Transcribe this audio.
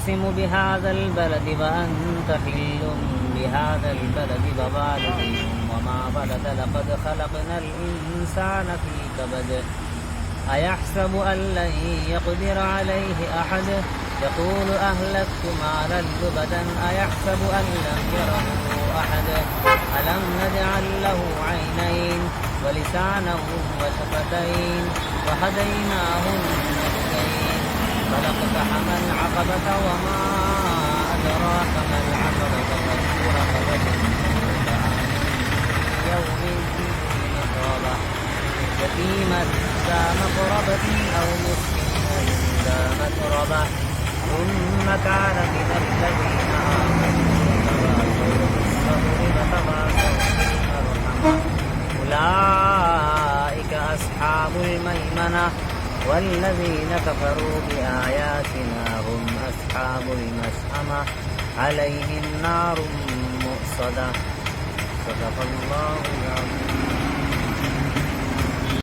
أقسم بهذا البلد وأنت حل بهذا البلد ووالد وما ولد لقد خلقنا الإنسان في كبد أيحسب أن لن يقدر عليه أحد يقول أهلكت مالا لبدا أيحسب أن لم يره أحد ألم نجعل له عينين ولسانا وشفتين وهديناه النجدين فلاقتحم العقبة وما أدراك ما العقبة فك رقبة يوم ذي يتيما ذا مقربة أو مسكينا ذا متربة ثم كان من الذين آمنوا وتواصوا بالصبر وتواصوا بالمرحمة أولئك أصحاب الميمنة والذين كفروا بآياتنا هم أصحاب المشأمة عليهم نار مؤصدة صدق الله العظيم.